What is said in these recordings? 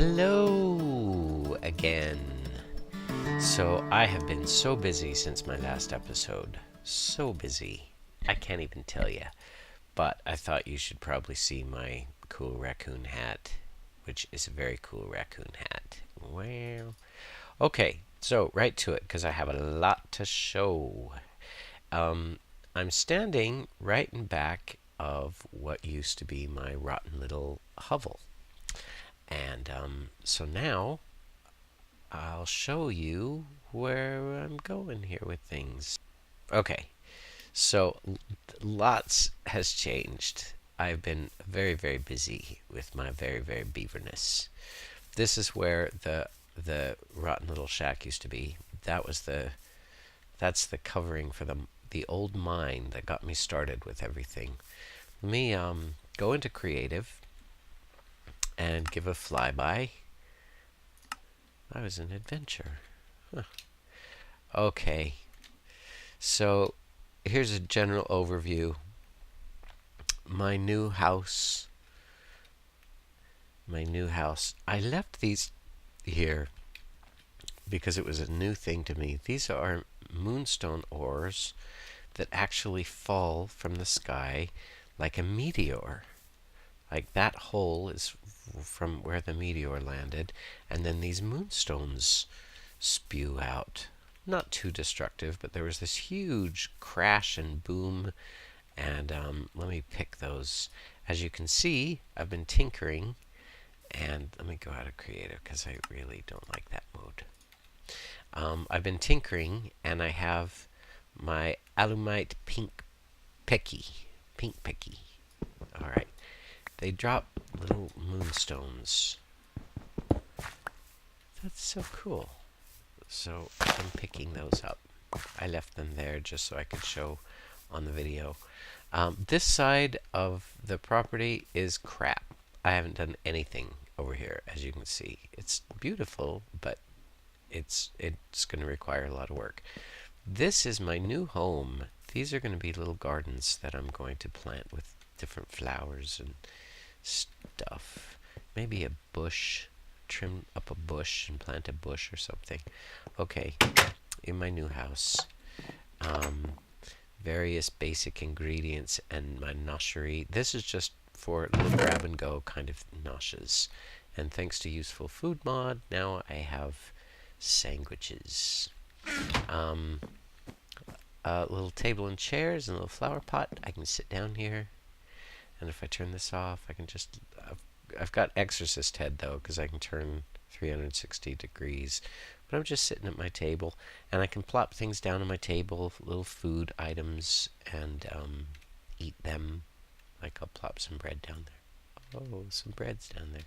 Hello again. So I have been so busy since my last episode. So busy. I can't even tell you. But I thought you should probably see my cool raccoon hat, which is a very cool raccoon hat. Well, okay, so right to it, because I have a lot to show. I'm standing right in back of what used to be my rotten little hovel. And so now I'll show you where I'm going here with things. Okay, so lots has changed. I've been very, very busy with my very, very beaverness. This is where the rotten little shack used to be. That's the covering for the old mine that got me started with everything. Let me go into creative and give a flyby. That was an adventure. Huh. Okay, so here's a general overview. My new house. I left these here because it was a new thing to me. These are moonstone ores that actually fall from the sky like a meteor. Like that hole is from where the meteor landed, and then these moonstones spew out. Not too destructive, but there was this huge crash and boom, and let me pick those. As you can see, I've been tinkering, and let me go out of creative because I really don't like that mode. I've been tinkering, and I have my alumite pink picky. All right. They drop little moonstones. That's so cool. So I'm picking those up. I left them there just so I could show on the video. This side of the property is crap. I haven't done anything over here, as you can see. It's beautiful, but it's going to require a lot of work. This is my new home. These are going to be little gardens that I'm going to plant with different flowers and stuff. Maybe a bush. Trim up a bush and plant a bush or something. Okay, in my new house. Various basic ingredients and my noshery. This is just for little grab and go kind of noshes. And thanks to Useful Food Mod, now I have sandwiches. A little table and chairs and a little flower pot. I can sit down here. And if I turn this off, I can just... I've got exorcist head, though, because I can turn 360 degrees. But I'm just sitting at my table, and I can plop things down on my table, little food items, and eat them. Like I'll plop some bread down there. Oh, some bread's down there.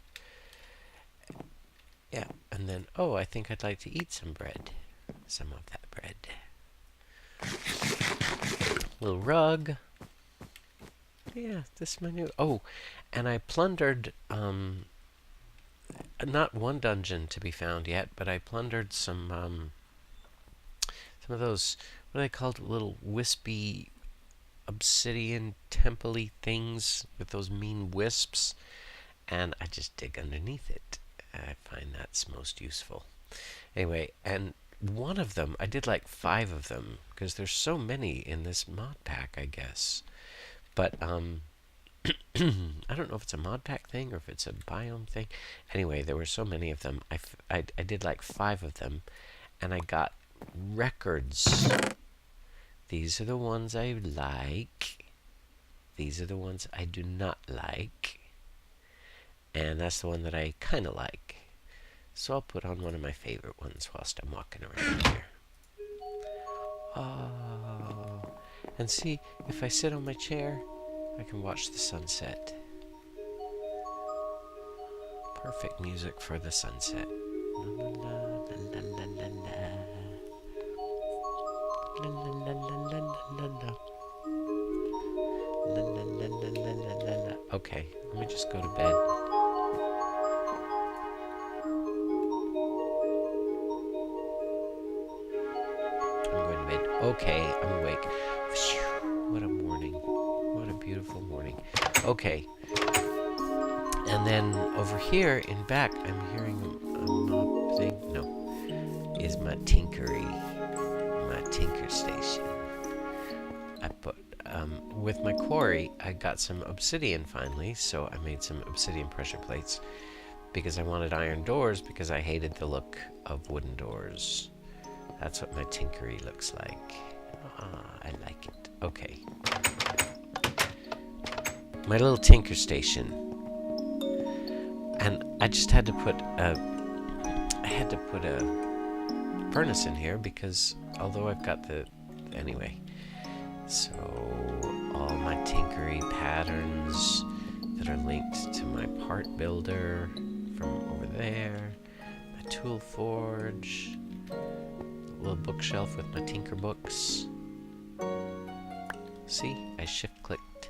Yeah, and then, oh, I think I'd like to eat some bread. Some of that bread. Little rug. Yeah, this is my new... Oh, and I plundered, not one dungeon to be found yet, but I plundered some of those, what are they called, little wispy obsidian temple-y things with those mean wisps, and I just dig underneath it. I find that's most useful. Anyway, and one of them, I did like 5 of them, because there's so many in this mod pack, I guess. But, I don't know if it's a mod pack thing or if it's a biome thing. Anyway, there were so many of them. I did like 5 of them, and I got records. These are the ones I like. These are the ones I do not like. And that's the one that I kind of like. So I'll put on one of my favorite ones whilst I'm walking around here. Oh... And see, if I sit on my chair, I can watch the sunset. Perfect music for the sunset. La la la la la la. La la la la la la la. La la la la la la la. Okay, let me just go to bed. I'm going to bed. Okay, I'm awake. What a morning. What a beautiful morning. Okay. And then over here in back, I'm hearing a mop thing. No, is my Tinkery, my Tinker station. I put with my quarry, I got some obsidian finally, so I made some obsidian pressure plates because I wanted iron doors because I hated the look of wooden doors. That's what my Tinkery looks like. Ah, I like it. Okay. My little Tinker station. And I just had to put a furnace in here because although I've got the anyway. So all my Tinkery patterns that are linked to my part builder from over there, my tool forge, little bookshelf with my Tinker books. See, I shift clicked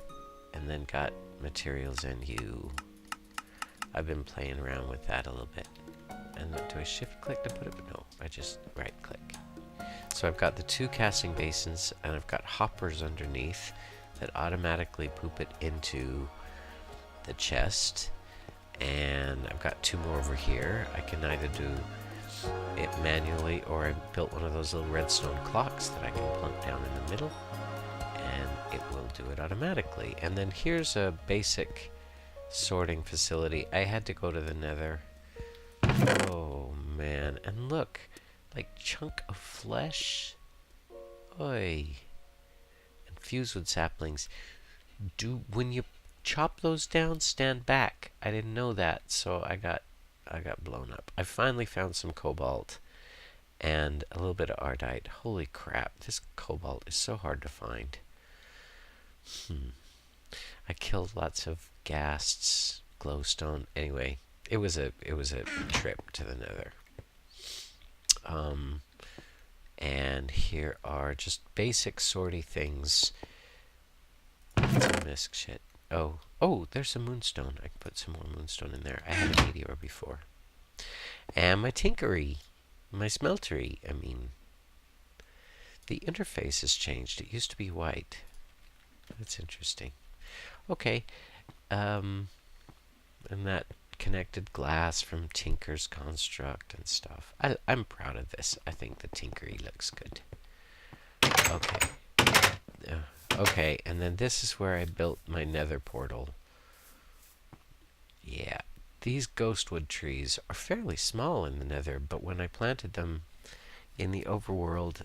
and then got materials and you. I've been playing around with that a little bit. And do I shift click to put it? No, I just right click. So I've got the 2 casting basins and I've got hoppers underneath that automatically poop it into the chest. And I've got 2 more over here. I can either do it manually or I built one of those little redstone clocks that I can plunk down in the middle and it will do it automatically. And then here's a basic sorting facility. I had to go to the nether. Oh man, and look, like chunk of flesh. Oi. And fusewood saplings. When you chop those down, stand back. I didn't know that, so I got blown up. I finally found some cobalt and a little bit of ardite. Holy crap, this cobalt is so hard to find. I killed lots of ghasts, glowstone. Anyway, it was a trip to the nether. And here are just basic sorty things. Misc shit. Oh, there's some moonstone. I can put some more moonstone in there. I had a meteor before. And my Tinkery, my smeltery. I mean, the interface has changed. It used to be white. That's interesting. Okay, and that connected glass from Tinker's construct and stuff. I'm proud of this. I think the Tinkery looks good. Okay. Okay, and then this is where I built my nether portal. Yeah, these ghostwood trees are fairly small in the nether, but when I planted them in the overworld,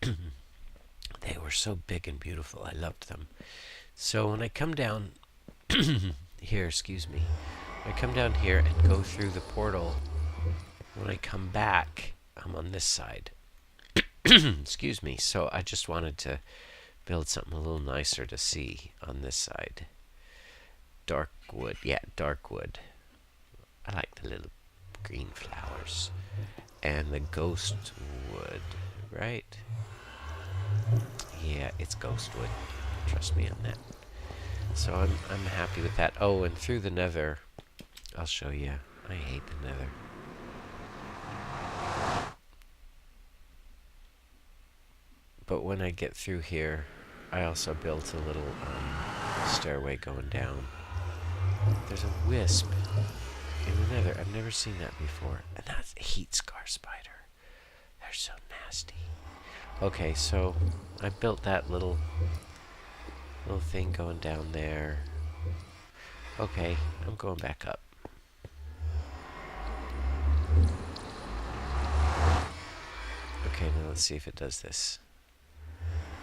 they were so big and beautiful. I loved them. So when I come down here, excuse me, I come down here and go through the portal. When I come back, I'm on this side. Excuse me. So I just wanted to build something a little nicer to see on this side. Dark wood. Yeah, dark wood. I like the little green flowers. And the ghost wood, right? Yeah, it's ghost wood. Trust me on that. So I'm happy with that. Oh, and through the nether, I'll show you. I hate the nether. But when I get through here, I also built a little stairway going down. There's a wisp in the nether. I've never seen that before. And that's a heat scar spider. They're so nasty. Okay, so I built that little thing going down there. Okay, I'm going back up. Okay, now let's see if it does this.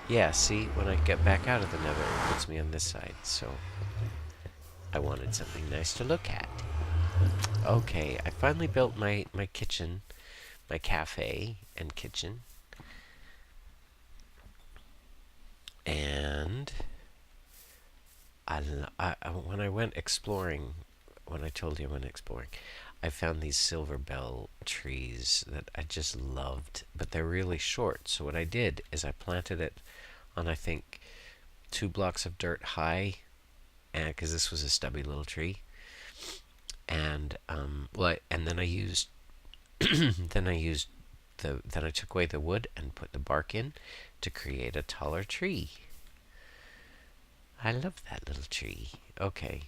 Yeah, see, when I get back out of the nether, it puts me on this side, so I wanted something nice to look at. Okay, I finally built my kitchen, my cafe and kitchen. And when I went exploring, when I told you I went exploring, I found these silver bell trees that I just loved, but they're really short. So what I did is I planted it on, I think, 2 blocks of dirt high, and because this was a stubby little tree, and and then I used then I took away the wood and put the bark in to create a taller tree. I love that little tree. Okay,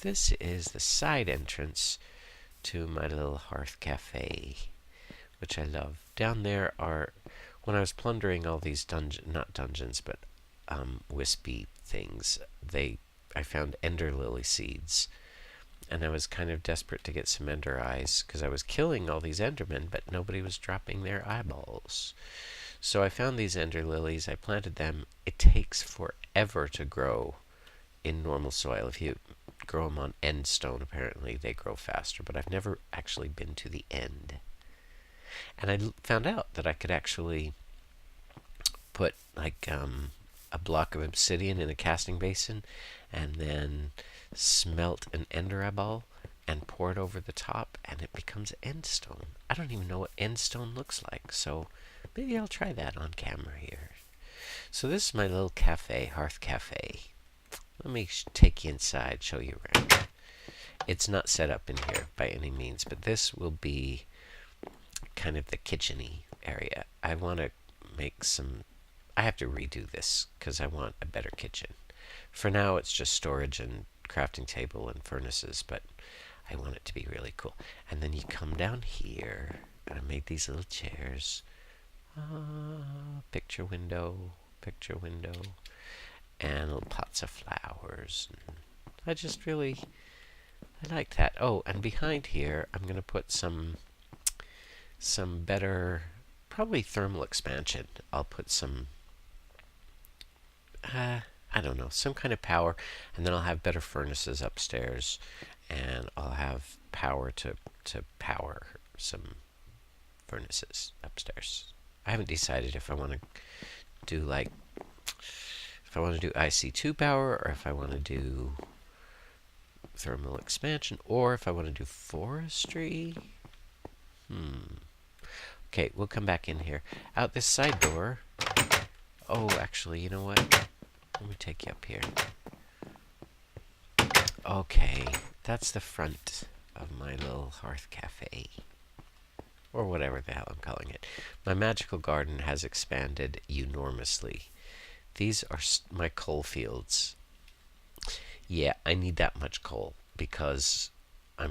this is the side entrance to my little hearth cafe, which I love. Down there are, when I was plundering all these not dungeons, but wispy things, I found ender lily seeds, and I was kind of desperate to get some ender eyes because I was killing all these endermen, but nobody was dropping their eyeballs. So I found these ender lilies, I planted them. It takes forever to grow in normal soil. If you grow them on end stone, apparently they grow faster, but I've never actually been to the end. And I found out that I could actually put like a block of obsidian in a casting basin and then smelt an ender eyeball and pour it over the top, and it becomes end stone. I don't even know what end stone looks like, so maybe I'll try that on camera here. So this is my little cafe, hearth cafe. Let me take you inside, show you around. It's not set up in here by any means, but this will be kind of the kitchen-y area. I want to make some... I have to redo this because I want a better kitchen. For now, it's just storage and crafting table and furnaces, but I want it to be really cool. And then you come down here, and I made these little chairs. Picture window, and little pots of flowers. I like that. Oh, and behind here, I'm going to put some better, probably thermal expansion. I'll put some, I don't know, some kind of power, and then I'll have better furnaces upstairs, and I'll have power to power some furnaces upstairs. I haven't decided if I want to do IC2 power, or if I want to do thermal expansion, or if I want to do forestry. Okay, we'll come back in here. Out this side door. Oh, actually, you know what? Let me take you up here. Okay, that's the front of my little hearth cafe, or whatever the hell I'm calling it. My magical garden has expanded enormously. These are my coal fields. Yeah, I need that much coal because I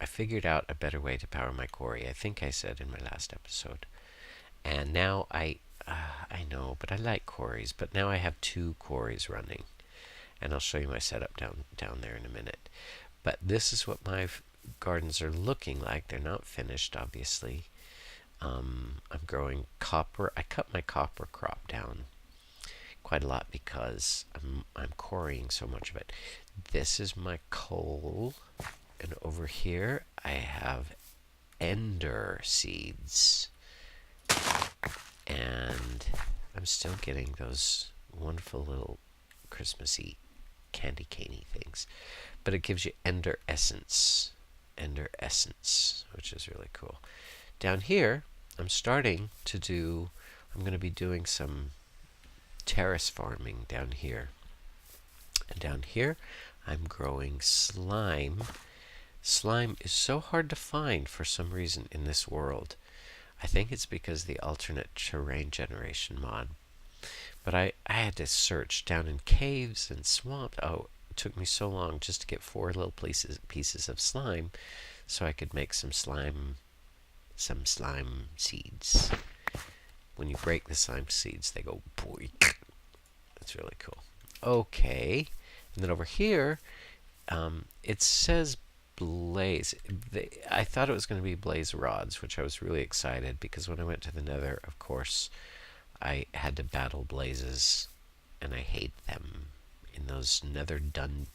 figured out a better way to power my quarry. I think I said in my last episode. And now I know, but I like quarries. But now I have 2 quarries running. And I'll show you my setup down there in a minute. But this is what my gardens are looking like. They're not finished, obviously. I'm growing copper. I cut my copper crop down quite a lot because I'm quarrying so much of it. This is my coal, and over here I have ender seeds, and I'm still getting those wonderful little Christmassy candy caney things, but it gives you ender essence, which is really cool. Down here I'm going to be doing some terrace farming down here. And down here, I'm growing slime. Slime is so hard to find for some reason in this world. I think it's because of the alternate terrain generation mod. But I had to search down in caves and swamps. Oh, it took me so long just to get 4 little pieces of slime so I could make some slime seeds. When you break the slime seeds, they go boink. That's really cool. Okay, and then over here, it says blaze. I thought it was going to be blaze rods, which I was really excited because when I went to the Nether, of course, I had to battle blazes, and I hate them in those Nether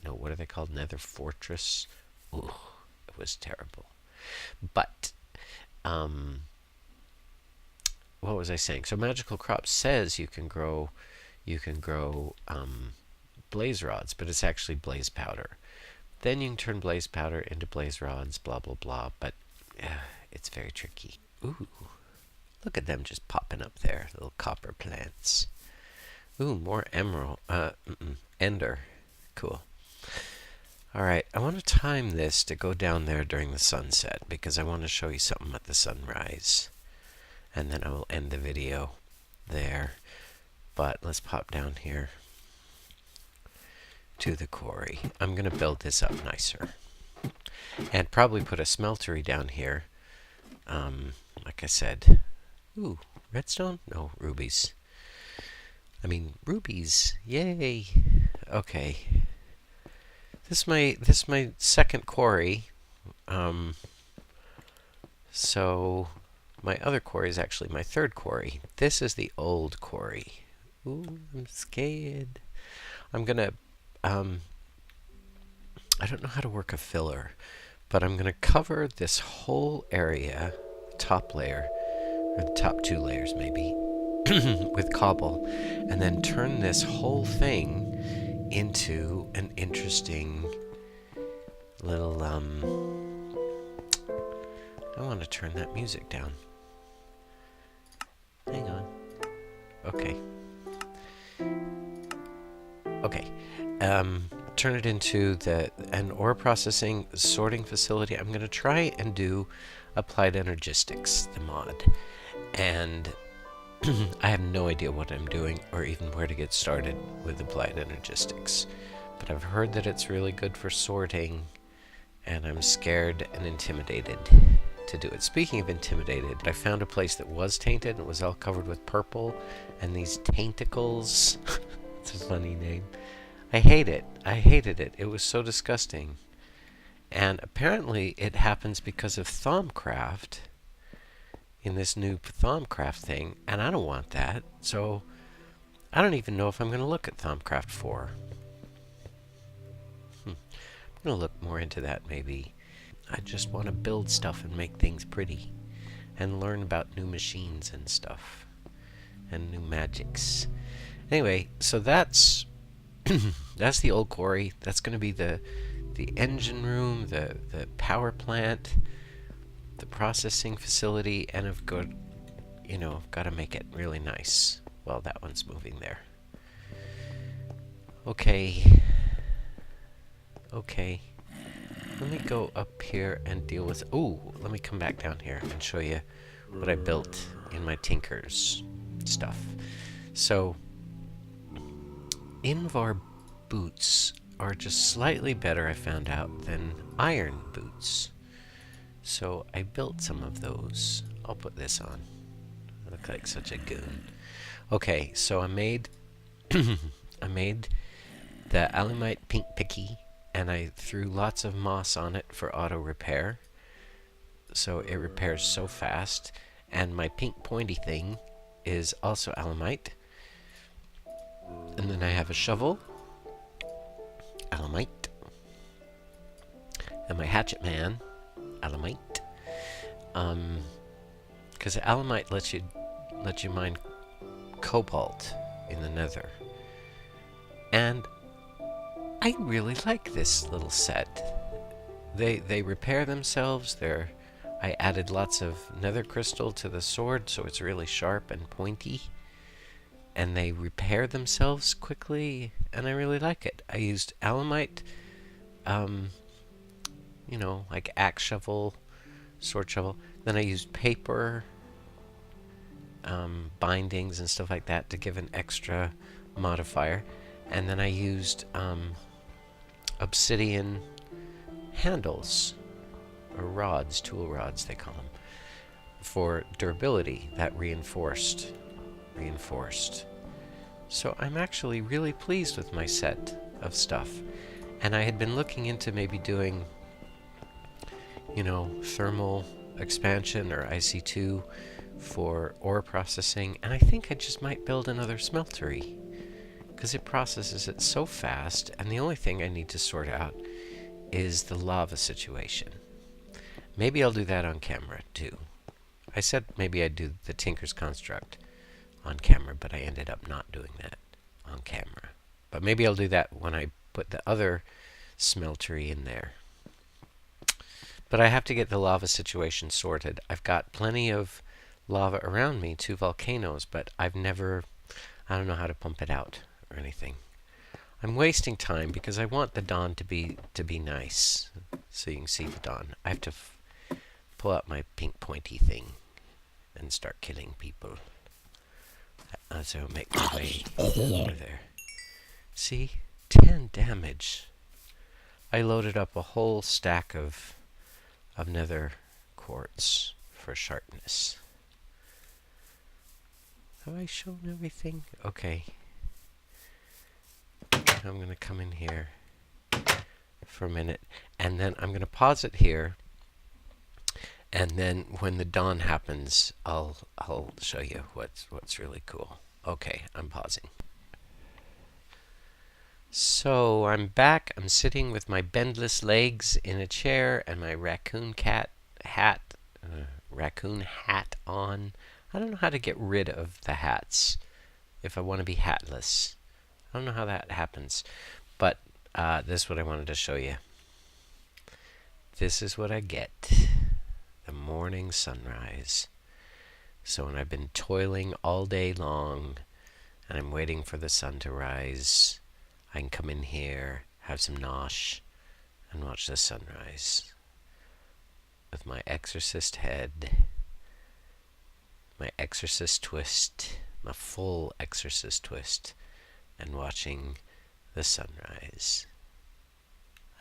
what are they called? Nether fortress. Ooh, it was terrible. But what was I saying? So magical crop says you can grow blaze rods, but it's actually blaze powder. Then you can turn blaze powder into blaze rods, blah blah blah, but it's very tricky. Ooh, look at them just popping up there, little copper plants. Ooh, more emerald, ender. Cool. Alright, I want to time this to go down there during the sunset because I want to show you something at the sunrise. And then I will end the video there. But let's pop down here to the quarry. I'm going to build this up nicer. And probably put a smeltery down here. Like I said. Ooh, redstone? No, rubies. I mean, rubies. Yay. Okay. This is my second quarry. So my other quarry is actually my third quarry. This is the old quarry. Ooh, I'm scared. I'm gonna, I don't know how to work a filler, but I'm gonna cover this whole area, top layer, or the top 2 layers maybe, with cobble, and then turn this whole thing into an interesting little, I want to turn that music down. Hang on. Okay. Okay. Turn it into an ore processing sorting facility. I'm going to try and do applied energistics, the mod. And I have no idea what I'm doing or even where to get started with applied energistics. But I've heard that it's really good for sorting, and I'm scared and intimidated to do it. Speaking of intimidated, I found a place that was tainted and it was all covered with purple and these tainticles. It's a funny name. I hate it. I hated it. It was so disgusting. And apparently it happens because of Thaumcraft in this new Thaumcraft thing, and I don't want that. So I don't even know if I'm going to look at Thaumcraft 4. I'm going to look more into that maybe. I just want to build stuff and make things pretty and learn about new machines and stuff and new magics. Anyway, so that's that's the old quarry. That's going to be the engine room, the power plant, the processing facility, and I've got, got to make it really nice. Well, that one's moving there. Okay. Let me go up here and deal with... Ooh, let me come back down here and show you what I built in my Tinkers stuff. So, Invar boots are just slightly better, I found out, than iron boots. So I built some of those. I'll put this on. I look like such a goon. Okay, so I made I made the Alumite Pink Picky, and I threw lots of moss on it for auto repair. So it repairs so fast. And my pink pointy thing is also Alumite. And then I have a shovel, Alumite. And my hatchet man, Alumite. Because Alumite lets you mine cobalt in the nether. And I really like this little set. They repair themselves. I added lots of nether crystal to the sword, so it's really sharp and pointy. And they repair themselves quickly, and I really like it. I used Alumite, like axe shovel, sword shovel. Then I used paper, bindings and stuff like that to give an extra modifier. And then I used obsidian handles, or rods, tool rods they call them, for durability. That reinforced. So I'm actually really pleased with my set of stuff. And I had been looking into maybe doing, thermal expansion or IC2 for ore processing, and I think I just might build another smeltery because it processes it so fast, and the only thing I need to sort out is the lava situation. Maybe I'll do that on camera too. I said maybe I'd do the Tinker's Construct on camera, but I ended up not doing that on camera. But maybe I'll do that when I put the other smeltery in there. But I have to get the lava situation sorted. I've got plenty of lava around me, 2 volcanoes, but I don't know how to pump it out or anything. I'm wasting time because I want the dawn to be nice, so you can see the dawn. I have to pull out my pink pointy thing and start killing people. So make my way over there. See? 10 damage. I loaded up a whole stack of nether quartz for sharpness. Have I shown everything? Okay. I'm going to come in here for a minute, and then I'm going to pause it here, and then when the dawn happens, I'll show you what's really cool. Okay, I'm pausing. So I'm back. I'm sitting with my bendless legs in a chair and my raccoon hat on. I don't know how to get rid of the hats if I want to be hatless. I don't know how that happens, but this is what I wanted to show you. This is what I get. The morning sunrise. So when I've been toiling all day long and I'm waiting for the sun to rise, I can come in here, have some nosh, and watch the sunrise. With my exorcist head, my exorcist twist, my full exorcist twist, and watching the sunrise.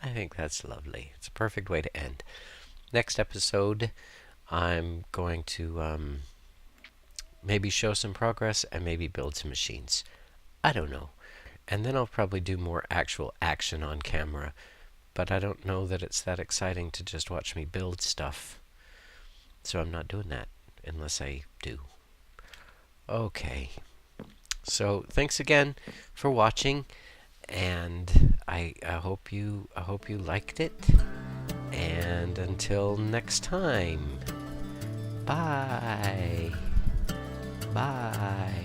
I think that's lovely. It's a perfect way to end. Next episode, I'm going to maybe show some progress and maybe build some machines. I don't know. And then I'll probably do more actual action on camera. But I don't know that it's that exciting to just watch me build stuff. So I'm not doing that unless I do. Okay. So thanks again for watching, and I hope you liked it. And until next time, bye. Bye.